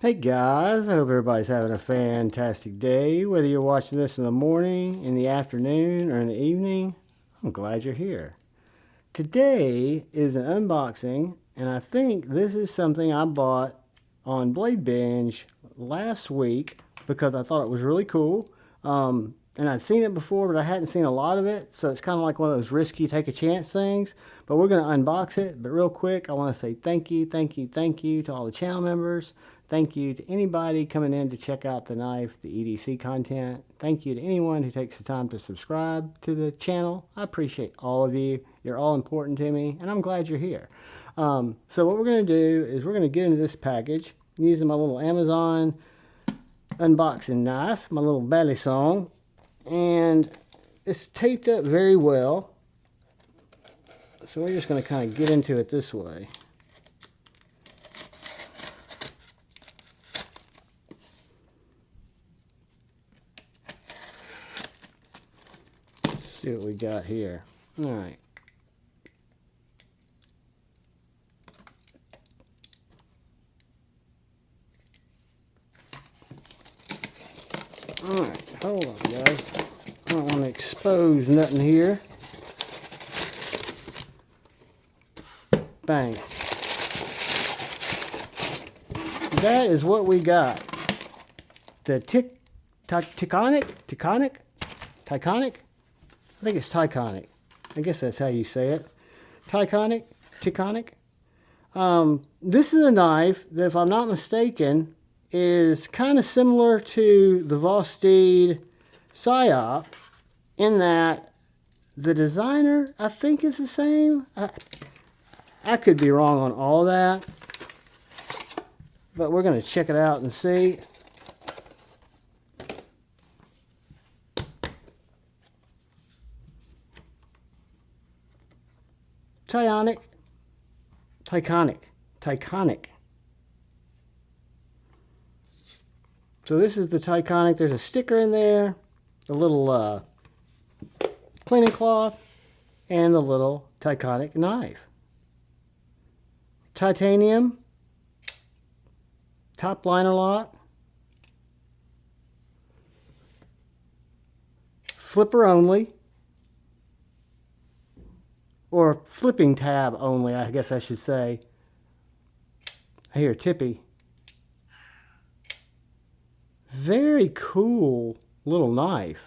Hey guys, I hope everybody's having a fantastic day. Whether you're watching this in the morning, in the afternoon, or in the evening, I'm glad you're here. Today is an unboxing, and I think this is something I bought on BladeBinge last week because I thought it was really cool. And I'd seen it before, but I hadn't seen a lot of it, so it's kind of like one of those risky take a chance things. But we're going to unbox it. But real quick, I want to say thank you to all the channel members. Thank you to anybody coming in to check out the knife, the EDC content. Thank you to anyone who takes the time to subscribe to the channel. I appreciate all of you. You're all important to me, and I'm glad you're here. So what we're going to do is we're going to get into this package using my little Amazon unboxing knife, my little balisong, and it's taped up very well. So we're just going to kind of get into it this way. See what we got here. All right. All right, hold on, guys. I don't want to expose nothing here. Bang. That is what we got. The Taconic? I think it's Taconic. I guess that's how you say it. Taconic? This is a knife that, if I'm not mistaken, is kind of similar to the Vosteed Psyop in that the designer, I think, is the same. I could be wrong on all that, but we're going to check it out and see. Taconic. So this is the Taconic. There's a sticker in there, a little cleaning cloth, and the little Taconic knife. Titanium, top liner lock, flipper only, or flipping tab only, I guess I should say. I hear Tippy. Very cool little knife.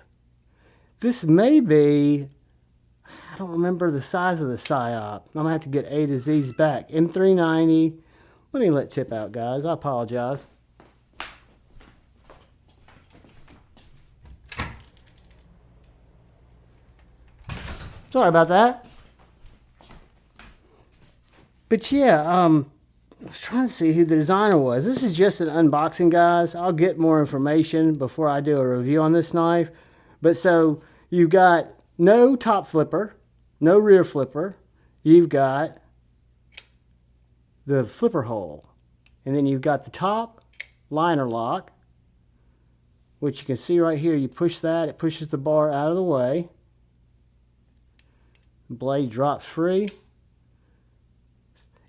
This may be, I don't remember the size of the Psyop. I'm going to have to get A to Z's back. M390. Let me let Tip out, guys. I apologize. Sorry about that. But yeah, I was trying to see who the designer was. This is just an unboxing, guys. I'll get more information before I do a review on this knife. But so you've got no top flipper, no rear flipper. You've got the flipper hole. And then you've got the top liner lock, which you can see right here. You push that, it pushes the bar out of the way. The blade drops free.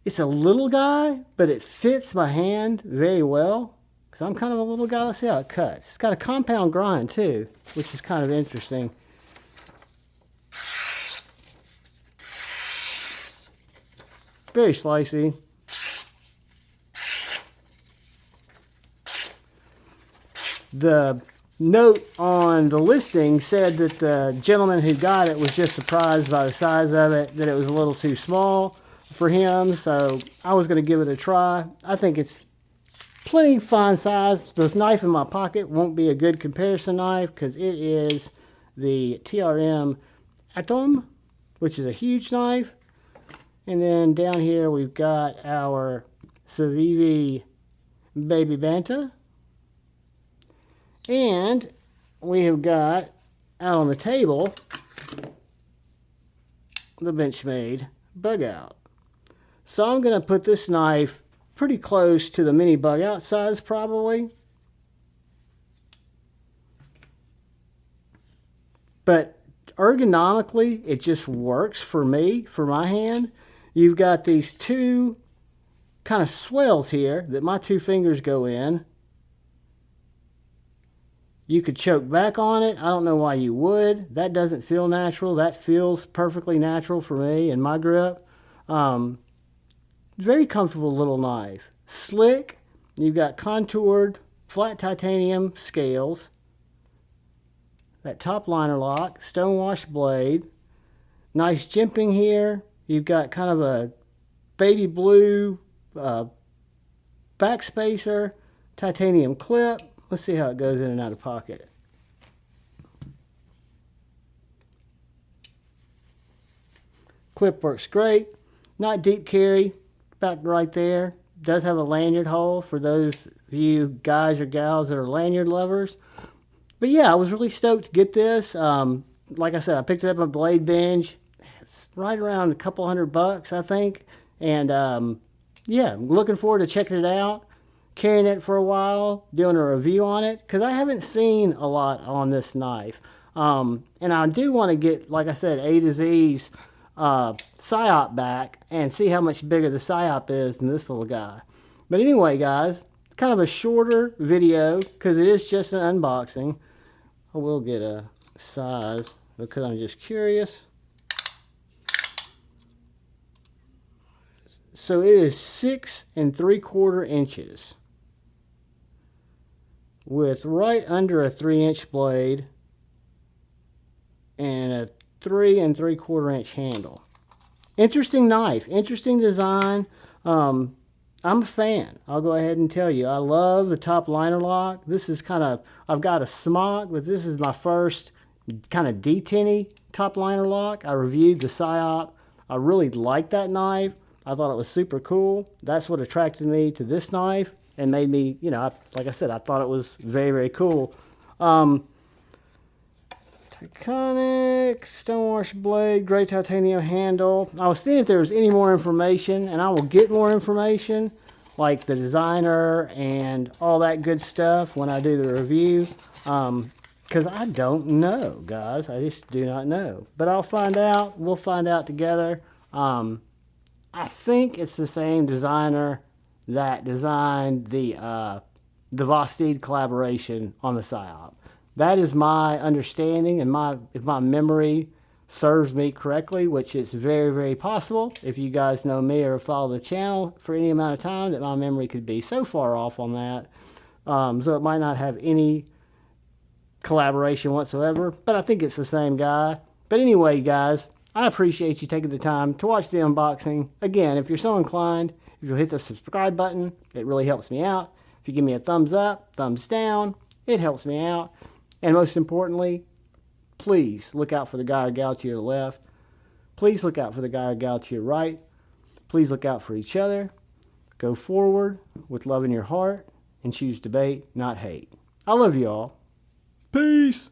It's a little guy, but it fits my hand very well because I'm kind of a little guy. Let's see how it cuts. It's got a compound grind too, which is kind of interesting. Very slicey. The note on the listing said that the gentleman who got it was just surprised by the size of it, that it was a little too small for him, so I was going to give it a try. I think it's plenty fine size. This knife in my pocket won't be a good comparison knife because it is the TRM Atom, which is a huge knife. And then down here we've got our Civivi Baby Banta. And we have got out on the table the Benchmade Bug Out. So I'm going to put this knife pretty close to the mini Bug Out size probably. But ergonomically, it just works for me, for my hand. You've got these two kind of swells here that my 2 fingers go in. You could choke back on it. I don't know why you would. That doesn't feel natural. That feels perfectly natural for me in my grip. Very comfortable little knife. Slick. You've got contoured flat titanium scales. That top liner lock. Stonewash blade. Nice jimping here. You've got kind of a baby blue backspacer. Titanium clip. Let's see how it goes in and out of pocket. Clip works great. Not deep carry. Back right there. Does have a lanyard hole for those of you guys or gals that are lanyard lovers. But yeah, I was really stoked to get this. Like I said, I picked it up on BladeBinge. It's right around a couple $100, I think. And yeah, I'm looking forward to checking it out. Carrying it for a while, doing a review on it, because I haven't seen a lot on this knife. And I do want to get, like I said, A to Z's PSYOP back and see how much bigger the PSYOP is than this little guy. But anyway, guys, kind of a shorter video because it is just an unboxing. I will get a size because I'm just curious. So it is 6 3/4 inches. With right under a 3-inch blade and a 3 3/4 inch handle. Interesting knife, interesting design. I'm a fan. I'll go ahead and tell you. I love the top liner lock. This is kind of, I've got a smock, but this is my first kind of D10-y top liner lock. I reviewed the PSYOP. I really liked that knife. I thought it was super cool. That's what attracted me to this knife and made me, you know, like I said, I thought it was very, very cool. Iconic stonewash blade, gray titanium handle. I was seeing if there was any more information, and I will get more information, like the designer and all that good stuff when I do the review. Because I don't know, guys. I just do not know. But I'll find out. We'll find out together. I think it's the same designer that designed the Vosteed collaboration on the PSYOP. That is my understanding, and if my memory serves me correctly, which is very, very possible. If you guys know me or follow the channel for any amount of time, that my memory could be so far off on that. So it might not have any collaboration whatsoever, but I think it's the same guy. But anyway, guys, I appreciate you taking the time to watch the unboxing. Again, if you're so inclined, if you'll hit the subscribe button, it really helps me out. If you give me a thumbs up, thumbs down, it helps me out. And most importantly, please look out for the guy or gal to your left. Please look out for the guy or gal to your right. Please look out for each other. Go forward with love in your heart and choose debate, not hate. I love you all. Peace.